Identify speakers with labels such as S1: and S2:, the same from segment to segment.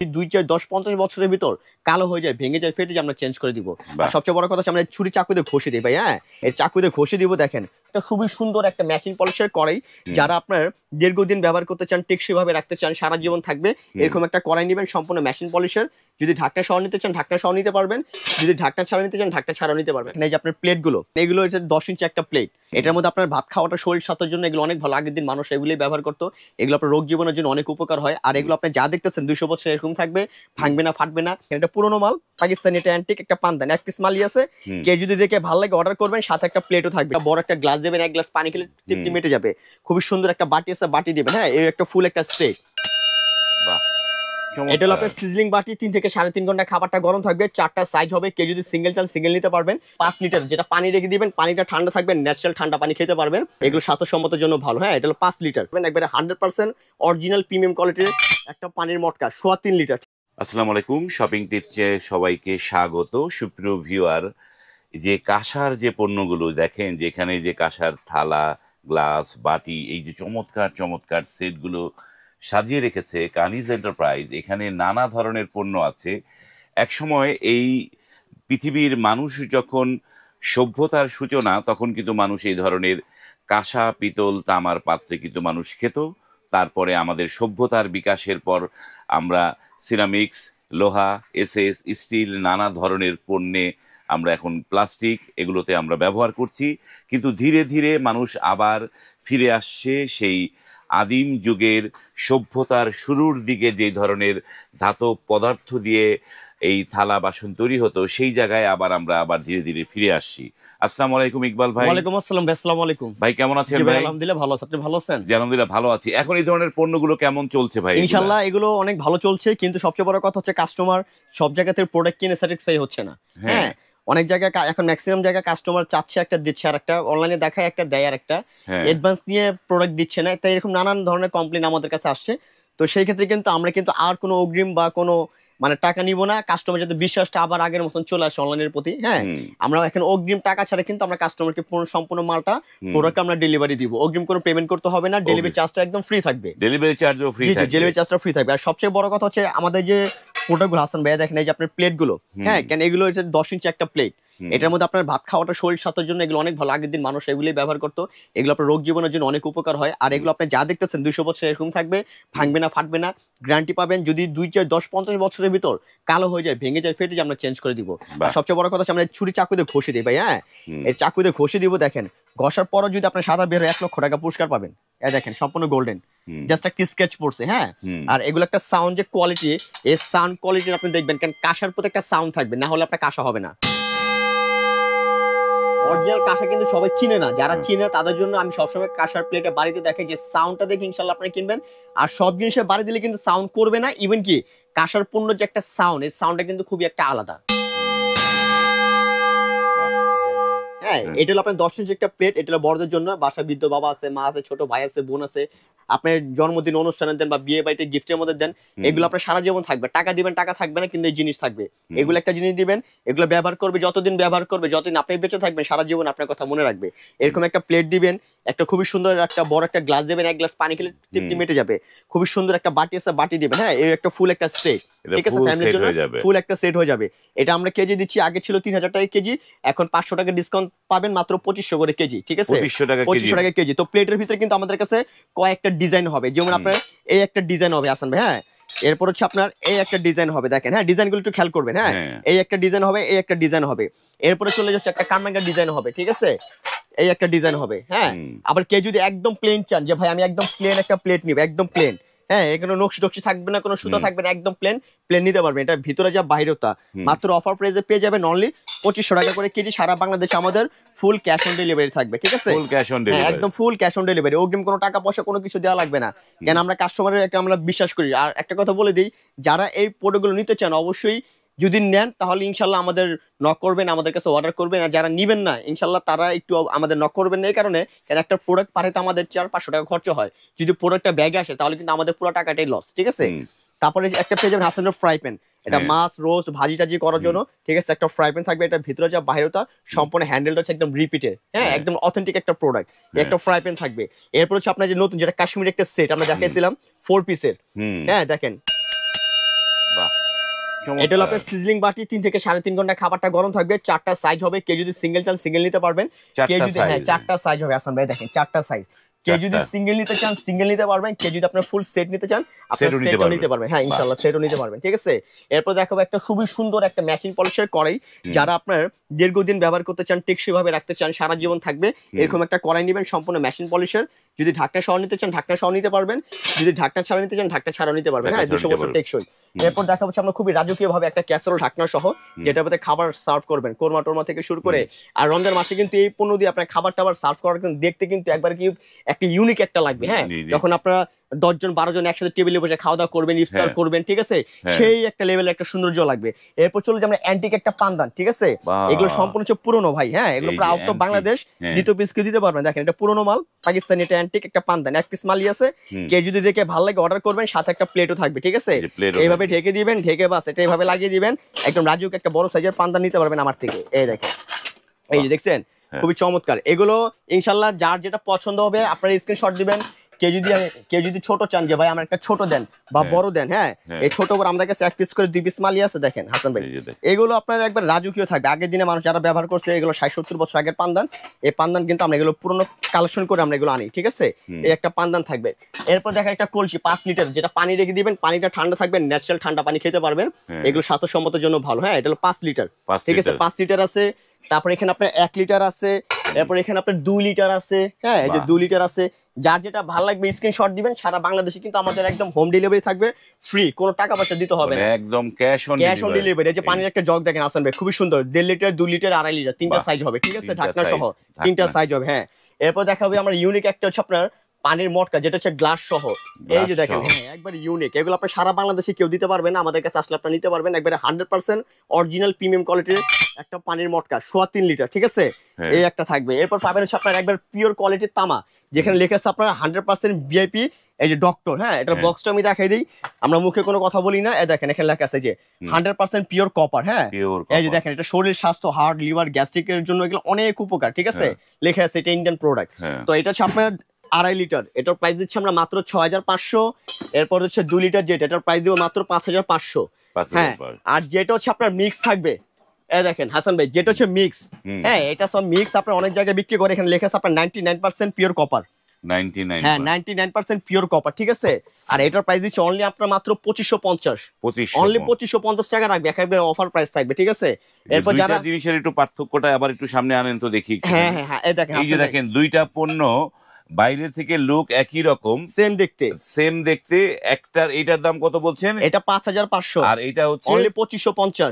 S1: 2, 4, 10, 50 বছরের ভিতর কালো হয়ে যায়, ভেঙে যায়, ফেটে যায়, আমরা চেঞ্জ করে দিব। আর সবচেয়ে বড় কথা হচ্ছে আমরা ছুরি চাকু দিয়ে ঘষে দিই ভাই। হ্যাঁ, এই চাকু দিয়ে ঘষে দিব। দেখেন এটা খুবই সুন্দর একটা মেশিন পলিশের কড়াই, যারা আপনার দীর্ঘদিন ব্যবহার করতে চান, টেকসই ভাবে রাখতে চান, সারা জীবন থাকবে, এরকম একটা কড়াই নেবেন সম্পূর্ণ মেশিন পলিশের। যদি ঢাকনা সহ নিতে চান ঢাকনা সহ নিতে পারবেন, যদি ঢাকনা ছাড়া নিতে চান ঢাকনা ছাড়াও নিতে পারবেন। এই যে আপনার প্লেটগুলো, এগুলো হচ্ছে 10 ইঞ্চি একটা প্লেট। এটার মধ্যে আপনার ভাত খাওয়াটা শরীর স্বাস্থ্যের জন্য এগুলো অনেক ভালো। আগের দিন মানুষ এগুলোই ব্যবহার করতো, এগুলো আপনার রোগ জীবনের জন্য অনেক উপকার হয়। আর এগুলো আপনি যা দেখতেছেন 200 বছর এরকম থাকবে, ভাঙবে না, ফাটবে না। এটা পুরোনো মাল, পাকিস্তানি, এটা অ্যান্টিক, একটা পান্দান, এক পিস মালই আছে। কে যদি দেখে ভালো লাগে অর্ডার করবেন, সাথে একটা প্লেটও থাকবে। বড় একটা গ্লাস দেবেন, এক গ্লাস পানি খেলে তৃপ্তি মিটে যাবে। খুবই সুন্দর একটা বাটি আছে, বাটি দিবেন। হ্যাঁ, এই একটা ফুল একটা স্ট্রে।
S2: বাহ,
S1: এটা হলো আপনার সিজলিং বাটি। 3 থেকে 3.5 ঘন্টা খাবারটা গরম থাকবে। 4টা সাইজ হবে, কেউ যদি সিঙ্গেল চান সিঙ্গেল নিতে পারবেন। 5 লিটার যেটা পানি রেখে দিবেন, পানিটা ঠান্ডা থাকবে, ন্যাচারাল ঠান্ডা পানি খেতে পারবেন। এগুলো স্বাস্থ্যসম্মতের জন্য ভালো। হ্যাঁ, এটা হলো 5 লিটার, একবারে 100% অরিজিনাল প্রিমিয়াম কোয়ালিটির একটা পানির মটকা, 3 লিটার।
S2: আসসালামু আলাইকুম, শপিং টিপসে সবাইকে স্বাগত। সুপ্রিয় ভিউয়ার, যে কাঁসার যে পণ্যগুলো দেখেন, যেখানে যে কাঁসার থালা, গ্লাস, বাটি, এই যে চমৎকার চমৎকার সেটগুলো সাজিয়ে রেখেছে কানিজ এন্টারপ্রাইজ, এখানে নানা ধরনের পণ্য আছে। একসময় এই পৃথিবীর মানুষ যখন সভ্যতার সূচনা, তখন কিন্তু মানুষ এই ধরনের কাঁসা, পিতল, তামার পাত্রে কিন্তু মানুষ খেত। তারপরে আমাদের সভ্যতার বিকাশের পর আমরা সিরামিক্স, লোহা, এসএস, স্টিল, নানা ধরনের পণ্যে আমরা এখন প্লাস্টিক, এগুলোতে আমরা ব্যবহার করছি। কিন্তু ধীরে ধীরে মানুষ আবার ফিরে আসছে সেই আদিম যুগের সভ্যতার শুরুর দিকে যে ধরনের ধাতব পদার্থ দিয়ে এই থালা বাসন তৈরি হতো, সেই জায়গায় আমরা ধীরে ধীরে ফিরে আসছি। আসসালামু আলাইকুম ইকবাল ভাই।
S1: ওয়ালাইকুম আসসালাম ভাই। আসসালামু আলাইকুম
S2: ভাই, কেমন আছেন ভাই?
S1: আলহামদুলিল্লাহ ভালো আছি, আপনি ভালো আছেন?
S2: জি আলহামদুলিল্লাহ ভালো আছি। এখন এই ধরনের পণ্যগুলো কেমন চলছে ভাই?
S1: ইনশাআল্লাহ এগুলো অনেক ভালো চলছে, কিন্তু সবচেয়ে বড় কথা হচ্ছে কাস্টমার সব জায়গা থেকে প্রোডাক্ট কিনে স্যাটিসফাই হচ্ছে না। হ্যাঁ, অনেক জায়গায় এখন ম্যাক্সিমাম জায়গায় কাস্টমার চাচ্ছে একটা, দিচ্ছে আর একটা, অনলাইনে দেখায় একটা, দেয় আর একটা, অ্যাডভান্স নিয়ে প্রোডাক্ট দিচ্ছে না। তাই এরকম নানান ধরনের কমপ্লেন আমাদের কাছে আসছে। তো সেই ক্ষেত্রে কিন্তু আমরা কিন্তু আর কোনো অগ্রিম বা কোনো টাকা নিব না। কাস্টমার যাতে বিশ্বাসটা আবার আগের মতন চলে আসে অনলাইনের প্রতি। হ্যাঁ, আমরা এখন অগ্রিম টাকা ছাড়া কিন্তু আমরা কাস্টমারকে সম্পূর্ণ মালটা প্রোডাক্ট আমরা ডেলিভারি দিব। অগ্রিম কোনো পেমেন্ট করতে হবে না, ডেলিভারি চার্জটা একদম ফ্রি থাকবে।
S2: ডেলিভারি চার্জও ফ্রি থাকবে।
S1: ডেলিভারি চার্জটা ফ্রি থাকবে। আর সবচেয়ে বড় কথা হচ্ছে আমাদের যে প্রোডাক্টগুলো হাসান ভাইয়া দেখেন, এই যে আপনার প্লেটগুলো, হ্যাঁ, কেন এগুলো হচ্ছে 10 ইঞ্চি একটা প্লেট। এটার মধ্যে আপনার ভাত খাওয়াটা শরীর স্বাস্থ্যের জন্য এগুলো অনেক ভালো। আগের দিন মানুষ এগুলোই ব্যবহার করতো, এগুলো আপনার রোগ জীবনের জন্য অনেক উপকার হয়। আর এগুলো আপনি যা দেখতেছেন 200 বছর এরকম থাকবে, ভাঙবে না, ফাটবে না, গ্যারান্টি পাবেন। যদি 2, 4, 10, 50 বছরের ভিতর কালো হয়ে যায়, ভেঙে যায়, ফেটে যায়, আমরা চেঞ্জ করে দিব। আর সবচেয়ে বড় কথা হচ্ছে আমরা ছুরি চাকু দিয়ে ঘষে দিই ভাই। হ্যাঁ, এই চাকু দিয়ে ঘষে দিব। দেখেন ঘষার পরও যদি আপনার সাদা বের হয়, 1 লক্ষ টাকা পুরস্কার পাবেন। এই দেখেন সম্পূর্ণ গোল্ডেন, জাস্ট একটা স্কেচ পড়ছে। হ্যাঁ, আর এগুলো একটা সাউন্ড যে কোয়ালিটি, এই সাউন্ড কোয়ালিটি আপনি দেখবেন, কারণ কাঁসার প্রতি একটা সাউন্ড থাকবে, না হলে আপনার কাঁসা হবে না। অরিজিনাল কাঁসা কিন্তু সবাই চিনে না, যারা চিনে তাদের জন্য আমি সবসময় কাঁসার প্লেটে বাড়িতে দেখাই, যে সাউন্ডটা দেখে ইনশাল্লাহ আপনি কিনবেন। আর সব জিনিসের বাড়ি দিলে কিন্তু সাউন্ড করবে না। ইভেন কি কাঁসার পণ্য যে একটা সাউন্ড, এই সাউন্ডটা কিন্তু খুবই একটা আলাদা। হ্যাঁ, এটা হলো আপনার 10 ইঞ্চি একটা প্লেট। এটা হলো বড়দের জন্য, বাসা বৃদ্ধ বাবা আছে, মা আছে, ছোট ভাই আছে, বোন আছে, আপনার জন্মদিন অনুষ্ঠানে দেন বা বিয়ে বাড়িতে গিফটের মধ্যে দেন। এগুলো আপনার সারা জীবন থাকবে। টাকা দিবেন, টাকা থাকবে না, কিন্তু এই জিনিস থাকবে। এগুলো একটা জিনিস দিবেন, এগুলো ব্যবহার করবে, যতদিন ব্যবহার করবে, যতদিন আপনি বেঁচে থাকবেন, সারা জীবন আপনার কথা মনে রাখবে। এরকম একটা প্লেট দিবেন, একটা খুবই সুন্দর একটা বড় একটা গ্লাস দেবেন, এক গ্লাস পানি খেলে তৃপ্তি মিটে যাবে। খুবই সুন্দর একটা বাটি আছে, বাটি দিবেন। হ্যাঁ, এই একটা ফুল একটা স্ট্রে, ঠিক আছে, ফ্যামিলির জন্য ফুল একটা সেট হয়ে যাবে। এটা আমরা কেজি দিচ্ছি, আগে ছিল 3000 টাকা কেজি, এখন 500 টাকা ডিসকাউন্ট পাবেন, মাত্র 2500 করে কেজি। ঠিক আছে, 2500 টাকা কেজি। তো প্লেটের ভিতরে কিন্তু আমাদের কাছে কয়েকটা ডিজাইন হবে, যেমন আপনার এই একটা ডিজাইন হবে আসান ভাই। হ্যাঁ, এরপর হচ্ছে আপনার এই একটা ডিজাইন হবে, দেখেন। হ্যাঁ, ডিজাইনগুলো একটু খেয়াল করবেন। হ্যাঁ, এই একটা ডিজাইন হবে, এই একটা ডিজাইন হবে। এরপরে চলে যাচ্ছে একটা কারমাঙ্গা ডিজাইন হবে, ঠিক আছে, এই একটা ডিজাইন হবে। হ্যাঁ, আবার কেউ যদি একদম প্লেন চান, যে ভাই আমি একদম প্লেন একটা প্লেট নিব, একদম প্লেন, হ্যাঁ, এখানে নকশি টকশি থাকবে না, কোনো সুতা থাকবে না, একদম প্লেন প্লেন নিতে পারবেন। এটা ভিতরে যা বাইরেও তা, মাত্র অফার প্রাইসে পেয়ে যাবেন অনলি 2500 টাকা করে কেজি। সারা বাংলাদেশে আমাদের ফুল ক্যাশ অন ডেলিভারি থাকবে, ঠিক আছে,
S2: ফুল ক্যাশ অন ডেলিভারি,
S1: একদম ফুল ক্যাশ অন ডেলিভারি। অগ্রিম কোনো টাকা পয়সা কোনো কিছু দেওয়া লাগবে না, কেন আমরা কাস্টমারের একটা আমরা বিশ্বাস করি। আর একটা কথা বলে দিই, যারা এই প্রোডাক্টগুলো নিতে চান অবশ্যই যদি নেন তাহলে ইনশাল্লাহ আমাদের নক করবেন, আমাদের কাছে অর্ডার করবেন। আর যারা নিবেন না ইনশাল্লাহ তারা একটু আমাদের নক করবেন না, এই কারণে কেন একটা প্রোডাক্ট পাঠাতে আমাদের 400-500 টাকা খরচ হয়। যদি প্রোডাক্টটা ব্যাগে আসে তাহলে কিন্তু আমাদের পুরো টাকাটাই লস, ঠিক আছে। তারপরে একটা পেয়ে যাবেন হাসানের ফ্রাই প্যান, এটা মাছ রোস্ট ভাজি টাজি করার জন্য, ঠিক আছে, একটা ফ্রাই প্যান থাকবে। এটা ভিতরে যা বাইরেটা সম্পূর্ণ হ্যান্ডেলটা হচ্ছে একদম রিপিটেড। হ্যাঁ, একদম অথেন্টিক একটা প্রোডাক্ট, একটা ফ্রাই প্যান থাকবে। এরপর হচ্ছে আপনার যে নতুন যেটা কাশ্মীরি একটা সেট আমরা দেখাইছিলাম 4 পিসের, হ্যাঁ দেখেন এটা হলো আপনার সিজলিং বাটি, 3 থেকে 3.5 ঘন্টা খাবারটা গরম থাকবে। 4টা সাইজ হবে, কেউ যদি সিঙ্গেল চান সিঙ্গেল নিতে পারবেন, কেউ যদি 4টা সাইজ হবে। হাসান ভাই দেখেন 4টা সাইজ, কেউ যদি সিঙ্গেল নিতে চান সিঙ্গেল নিতে পারবেন, কেউ যদি আপনার ফুল সেট নিতে চান আপনার সেটও নিতে পারবেন। হ্যাঁ ইনশাআল্লাহ সেটও নিতে পারবেন, ঠিক আছে। এরপর দেখাবো একটা খুবই সুন্দর একটা মেশিন পলিশের কড়াই, যারা আপনার দীর্ঘদিন ব্যবহার করতে চান, টেকসই ভাবে রাখতে চান, সারা জীবন থাকবে, এরকম একটা কড়াই নেবেন সম্পূর্ণ মেশিন পলিশের। যদি ঢাকনা সহ নিতে চান ঢাকনা সহ নিতে পারবেন, যদি ঢাকনা ছাড়া নিতে চান ঢাকনা ছাড়াও নিতে পারবেন। হ্যাঁ 200 বছর টেকসই। এরপর দেখাবো আমরা খুবই রাজকীয় ভাবে একটা ক্যাসারোল ঢাকনা সহ, যেটার মধ্যে খাবার সার্ভ করবেন, কোরমা টোরমা থেকে শুরু করে। আর রমজান মাসে কিন্তু এই পণ্য দিয়ে আপনার খাবার টাবার সার্ভ করার কিন্তু দেখতে কিন্তু একবার কি একটা ইউনিক একটা লাগবে। হ্যাঁ যখন আপনারা 10 জন 12 জন একসাথে টেবিলে বসে খাওয়া দাওয়া করবেন, ইফতার করবেন, ঠিক আছে, সেই একটা লেভেলের একটা সৌন্দর্য লাগবে। এরপর চলে যে আমরা অ্যান্টিক একটা পানদান, ঠিক আছে, এগুলো সম্পূর্ণ হচ্ছে পুরনো ভাই। হ্যাঁ এগুলো প্রায় আউট অফ বাংলাদেশ, দ্বিতীয় পিস কেউ দিতে পারবেন। দেখেন এটা পুরনো মাল পাকিস্তানি, এটা অ্যান্টিক একটা পানদান, এক পিস মালই আছে। কেউ যদি দেখে ভালো লাগে অর্ডার করবেন, সাথে একটা প্লেটও থাকবে, ঠিক আছে। এইভাবে ঢেকে দিবেন, ঢেকে বাস এটা এইভাবে লাগিয়ে দিবেন, একদম রাজুক একটা বড় সাইজের পানদান নিতে পারবেন আমার থেকে। এই দেখেন, এই যে দেখছেন খুবই চমৎকার। এগুলো ইনশাল্লাহ যার যেটা পছন্দ হবে আপনারা স্ক্রিনশট দিবেন। কেউ যদি ছোট চান যে ভাই আমার একটা ছোট দেন বা বড় দেন, হ্যাঁ এই ছোট বড় আমাদের কাছে 1 পিস করে 2 পিস মালই আছে। দেখেন হাসান ভাই এগুলো আপনার একবার রাজকীয় থাকবে। আগের দিনে মানুষ যারা ব্যবহার করছে এগুলো 60-70 বছর আগের পানদান, এই পানদান কিন্তু আমরা এগুলো পুরনো কালেকশন করে আমরা এগুলো আনি, ঠিক আছে। এই একটা পানদান থাকবে। এরপর দেখা একটা কলসি 5 লিটার, যেটা পানি রেখে দিবেন, পানিটা ঠান্ডা থাকবে, ন্যাচারাল ঠান্ডা পানি খেতে পারবেন। এগুলো স্বাস্থ্যসম্মতের জন্য ভালো। হ্যাঁ এটা হলো 5 লিটার, ঠিক আছে, 5 লিটার আছে। তারপর এখানে আপনার 1 লিটার আছে, এরপর এখানে আপনার 2 লিটার আছে। হ্যাঁ এই যে 2 লিটার আছে, যার যেটা ভালো লাগবে স্ক্রিনশট দিবেন। সারা বাংলাদেশে কিন্তু আমাদের একদম হোম ডেলিভারি থাকবে, ফ্রি, কোনো টাকা পয়সা দিতে হবে না,
S2: একদম ক্যাশ অন
S1: ডেলিভারি। এই যে পানির একটা জগ দেখেন হাসান ভাই, খুবই সুন্দর, 1.5 লিটার 2 লিটার 2.5 লিটার, 3টা সাইজ হবে, ঠিক আছে, ঢাকনা সহ 3টা সাইজ হবে। হ্যাঁ এরপর দেখাবে আমরা ইউনিক একটা হচ্ছে আপনার পানির মটকা, যেটা হচ্ছে গ্লাস সহ। এই যে দেখেন, হ্যাঁ একবার ইউনিক। এগুলো আপনি সারা বাংলাদেশে কেউ দিতে পারবেন না, আমাদের কাছে আসলে আপনারা নিতে পারবেন। একবারে 100% অরিজিনাল প্রিমিয়াম কোয়ালিটির একটা পানির মটকা, 3.5 লিটার, ঠিক আছে, এই একটা থাকবে। এরপর পাবেন হচ্ছে আপনার একবার পিওর কোয়ালিটির তামা, যেখানে লেখা আছে আপনার 100% ভিআইপি, এই যে ডক্টর। হ্যাঁ এটার বক্সটা আমি দেখাই দিই, আমরা মুখে কোনো কথা বলি না। এই দেখেন এখানে লেখা আছে যে 100% পিওর কপার। হ্যাঁ এই যে দেখেন, এটা শরীর স্বাস্থ্য, হার্ট, লিভার, গ্যাস্ট্রিকের জন্য এগুলো অনেক উপকার, ঠিক আছে, লেখা আছে, এটা ইন্ডিয়ান প্রোডাক্ট। তো এটা হচ্ছে আপনার 2.5 লিটার, এটার প্রাইস দিচ্ছি আমরা মাত্র 6500। এরপর হচ্ছে 2 লিটার, যেটা এটার প্রাইস দিব মাত্র 5500। হ্যাঁ আর যেটা হচ্ছে আপনার মিক্স থাকবে, এই দেখেন হাসান ভাই, যেটা হচ্ছে মিক্স, হ্যাঁ এটা সব মিক্স আপনার অনেক জায়গায় বিক্রি করে, এখানে লেখা আছে আপনার 99% পিওর কপার।
S2: 99,
S1: হ্যাঁ 99% পিওর কপার, ঠিক আছে। আর এটার প্রাইস দিচ্ছে অনলি আপনার মাত্র 2550, অনলি 2550 টাকা রাখবে, একেবারে অফার প্রাইস থাকবে, ঠিক আছে। এরপর যারা
S2: জিনিসের একটু পার্থক্যটা আবার একটু সামনে আনেন তো দেখি।
S1: হ্যাঁ হ্যাঁ হ্যাঁ এই দেখেন,
S2: এই যে দেখেন দুইটা পণ্য বাইরে থেকে লুক একই রকম, সেম দেখতে একটার, এটার দাম কত বলছেন?
S1: এটা 5500
S2: আর এটা হচ্ছে
S1: অনলি 2550।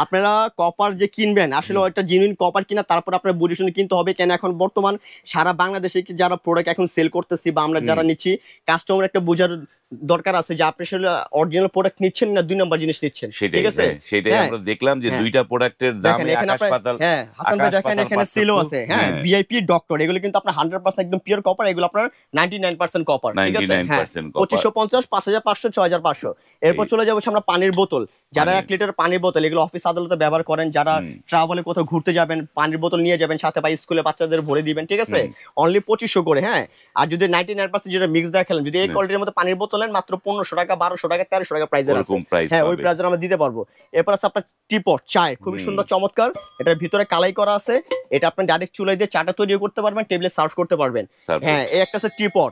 S1: আপনারা কপার যে কিনবেন আসলে ওটা জেনুইন কপার কিনা, তারপর আপনার বুঝে শুনে কিনতে হবে। কেন এখন বর্তমান সারা বাংলাদেশে যারা প্রোডাক্ট এখন সেল করতেছি বা আমরা যারা নিচ্ছি, কাস্টমার একটা বোঝার দরকার আছে যে আপনি আসলে অরিজিনাল প্রোডাক্ট নিচ্ছেন না 2 নাম্বার জিনিস নিচ্ছেন, ঠিক আছে।
S2: সেটাই আমরা দেখলাম যে দুইটা প্রোডাক্টের দাম আকাশ পাতাল।
S1: হ্যাঁ হাসান ভাই দেখেন এখানে সিলও আছে, হ্যাঁ ভিআইপি ডক্টর, এগুলো কিন্তু আপনার 100% একদম পিওর কপার, এগুলো আপনার 99% কপার, ঠিক আছে। হ্যাঁ 2550, 5500, 6500। এরপর চলে যাবো আমরা পানির বোতল, যারা 1 লিটার পানির বোতল, এগুলো অফিস আদালতে ব্যবহার করেন, যারা ট্রাভেলে কোথাও ঘুরতে যাবেন, পানির বোতল নিয়ে যাবেন সাথে, বা স্কুলে বাচ্চাদের ভরে দিবেন, ঠিক আছে, অনলি 2500 করে। হ্যাঁ আর যদি 99% যেটা মিক্স দেখালেন, যদি এই কোয়ালিটির মধ্যে পানির বোতল নেন, মাত্র 1500 টাকা, 1200 টাকা, 1300 টাকা প্রাইসের আছে। হ্যাঁ ওই প্রাইসে আমরা দিতে পারবো। এরপর আছে আপনার টিপট, চায় খুবই সুন্দর চমৎকার, এটার ভিতরে কালাই করা আছে, এটা আপনি ডাইরেক্ট চুলায় দিয়ে চাটা তৈরি করতে পারবেন, টেবিলে সার্ভ করতে পারবেন। হ্যাঁ এই একটা আছে টিপট,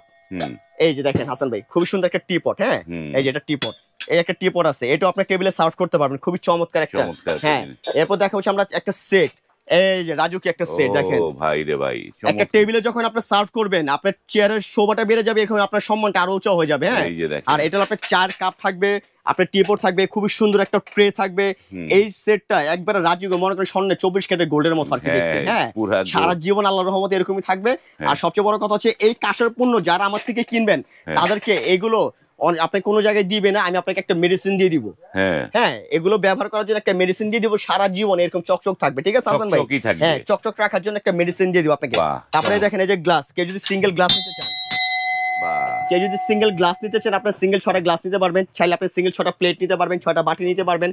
S1: এই যে দেখেন হাসান ভাই খুবই সুন্দর একটা টিপট। হ্যাঁ এই যে এটা টিপট, এই একটা টিপট আছে, এটা আপনি টেবিলে সার্ভ করতে পারবেন, খুবই চমৎকার একটা। হ্যাঁ এরপর দেখা হচ্ছে আমরা একটা সেট, এই যে রাজু কি একটা সেট দেখেন,
S2: ও ভাই রে ভাই,
S1: একটা টেবিলে যখন আপনি সার্ভ করবেন, আপনার চেয়ারের শোভাটা বেড়ে যাবে, এরকম আপনার সম্মানটা আরো উঁচু হয়ে যাবে। হ্যাঁ আর এটা আপনার 4 কাপ থাকবে, আপনার টিপট থাকবে, খুবই সুন্দর একটা ট্রে থাকবে। এই সেটটা একবারে রাজুকে মনে করেন স্বর্ণে 24 ক্যারেট গোল্ডের মতো আর কি দেখতে। হ্যাঁ সারা জীবন আল্লাহর রহমতে এরকমই থাকবে। আর সবচেয়ে বড় কথা হচ্ছে এই কাঁচের পণ্য যারা আমার থেকে কিনবেন তাদেরকে এগুলো আপনি কোনো জায়গায় দিবে না, আমি আপনাকে একটা মেডিসিন দিয়ে দিব। হ্যাঁ এগুলো ব্যবহার করার জন্য একটা মেডিসিন দিয়ে দিব, সারা জীবন এরকম চকচক থাকবে, ঠিক আছে হাসান ভাই। হ্যাঁ চকচক রাখার জন্য একটা মেডিসিন দিয়ে দিব আপনাকে। তারপরে দেখেন এই যে গ্লাস, কেউ যদি সিঙ্গেল গ্লাস নিতে চান, কেউ যদি সিঙ্গেল গ্লাস নিতে চান, আপনার সিঙ্গেল 6টা গ্লাস নিতে পারবেন, চাইলে আপনি সিঙ্গেল 6টা প্লেট নিতে পারবেন, 6টা বাটি নিতে পারবেন,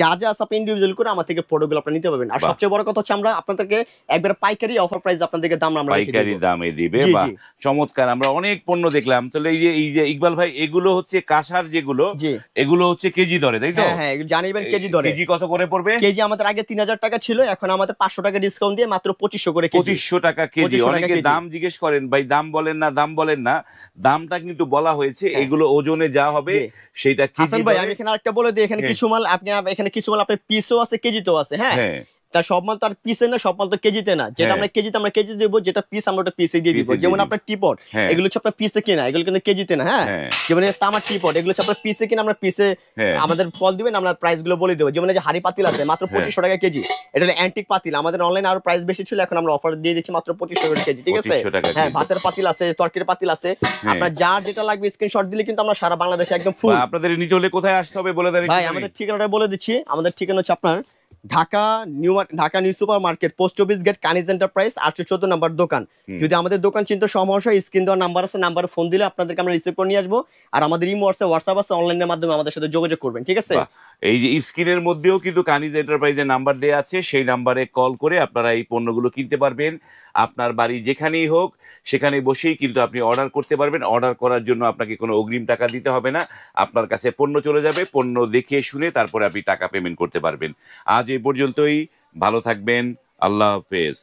S1: যা যা আছে আপনি ইন্ডিভিজুয়াল করে আমার থেকে প্রোডাক্টগুলো আপনি নিতে পারবেন। আর
S2: বাহ।
S1: সবচেয়ে বড় কথা হচ্ছে আমরা আপনাদেরকে একবার পাইকারি অফার প্রাইস আপনাদেরকে দাম আমরা রেখে
S2: পাইকারি
S1: দেব।
S2: দামে দিবে।
S1: জি,
S2: বা
S1: জি।
S2: চমৎকার, আমরা অনেক পণ্য দেখলাম। তাহলে এই যে ইকবাল ভাই, এগুলো হচ্ছে কাঁসার যেগুলো,
S1: জি।
S2: এগুলো হচ্ছে কেজি দরে, তাই তো?
S1: হ্যাঁ, হ্যাঁ, জানিবেন কেজি দরে।
S2: কেজি কত করে পড়বে?
S1: কেজি আমাদের আগে 3000 টাকা ছিল, এখন আমাদের 500 টাকা ডিসকাউন্ট দিয়ে মাত্র 2500 করে কেজি।
S2: 2500 টাকা কেজি।
S1: 2500 টাকা
S2: অনেকে
S1: কেজি।
S2: দাম জিজ্ঞেস করেন, ভাই দাম বলেন না, দাম বলেন না। দামটা কিন্তু বলা হয়েছে,
S1: হ্যাঁ।
S2: এগুলো ওজনে যা হবে
S1: জি।
S2: সেটা
S1: হাসান
S2: কেজি
S1: ভাই
S2: দরে।
S1: আমি এখানে আরেকটা বলে দিই, এখানে
S2: হ্যাঁ।
S1: কিছু মাল এখানে কিছু মাল আপনার পিসও আছে, কেজিতেও আছে। হ্যাঁ,
S2: হ্যাঁ,
S1: তা সব মাল তো আর পিসে না, সব মাল তো কেজিতে না। যেটা
S2: হ্যাঁ।
S1: আমরা কেজিতে আমরা কেজি দেবো, যেটা পিস আমরা ওটা পিসে দিয়ে দিব।
S2: পিসে দিয়ে
S1: যেমন
S2: দিব।
S1: আপনার টিপট,
S2: হ্যাঁ।
S1: এগুলো হচ্ছে আপনার পিসে কিনা, এগুলো কিন্তু কেজিতে না। হ্যাঁ,
S2: হ্যাঁ।
S1: যেমন এই তামার টিপট, এগুলো হচ্ছে আপনার পিসে কিনা, আমরা পিসে
S2: হ্যাঁ।
S1: আমাদের কল দিবেন, আমরা প্রাইস গুলো বলে দেবো। যেমন এই যে হাড়ি পাতিল আছে মাত্র
S2: হ্যাঁ।
S1: 2500 টাকা কেজি, এটা হলো অ্যান্টিক পাতিল। আমাদের অনলাইনে আরো প্রাইস বেশি ছিল, এখন আমরা অফার দিয়ে দিচ্ছি মাত্র 2500 করে কেজি। ঠিক আছে?
S2: 2500 টাকা
S1: হ্যাঁ,
S2: কেজি।
S1: ভাতের পাতিল আছে, তরকারির পাতিল আছে।
S2: হ্যাঁ।
S1: আপনার যার যেটা লাগবে স্ক্রিনশট দিলে কিন্তু আমরা সারা বাংলাদেশে একদম ফুল।
S2: বা আপনাদের নিতে হলে কোথায় আসতে হবে বলে দেন একটু
S1: ভাই
S2: জানি।
S1: আমাদের ঠিকানাটা বলে দিচ্ছি। আমাদের ঠিকানা হচ্ছে আপনার Dhaka New Super Market, post office gate, Kaniz enterprise, 814 number দোকান। যদি আমাদের দোকান চিনতে সমস্যা হয়, স্ক্রিন দেওয়ার নাম্বার আছে, নাম্বারে ফোন দিলে আপনাদেরকে আমরা রিসিভ করে নিয়ে আসবো। আর আমাদের ইমো আছে, হোয়াটসঅ্যাপ আছে, অনলাইনের মাধ্যমে আমাদের সাথে যোগাযোগ করবেন। ঠিক আছে?
S2: বাহ। এই যে স্ক্রিনের মধ্যেও কিন্তু কানিজ এন্টারপ্রাইজের নাম্বার দেওয়া আছে, সেই নাম্বারে কল করে আপনারা এই পণ্যগুলো কিনতে পারবেন। আপনার বাড়ি যেখানেই হোক সেখানে বসেই কিন্তু আপনি অর্ডার করতে পারবেন। অর্ডার করার জন্য আপনাকে কোনো অগ্রিম টাকা দিতে হবে না। আপনার কাছে পণ্য চলে যাবে, পণ্য দেখে শুনে তারপরে আপনি টাকা পেমেন্ট করতে পারবেন। আজ এই পর্যন্তই। ভালো থাকবেন। আল্লাহ হাফেজ।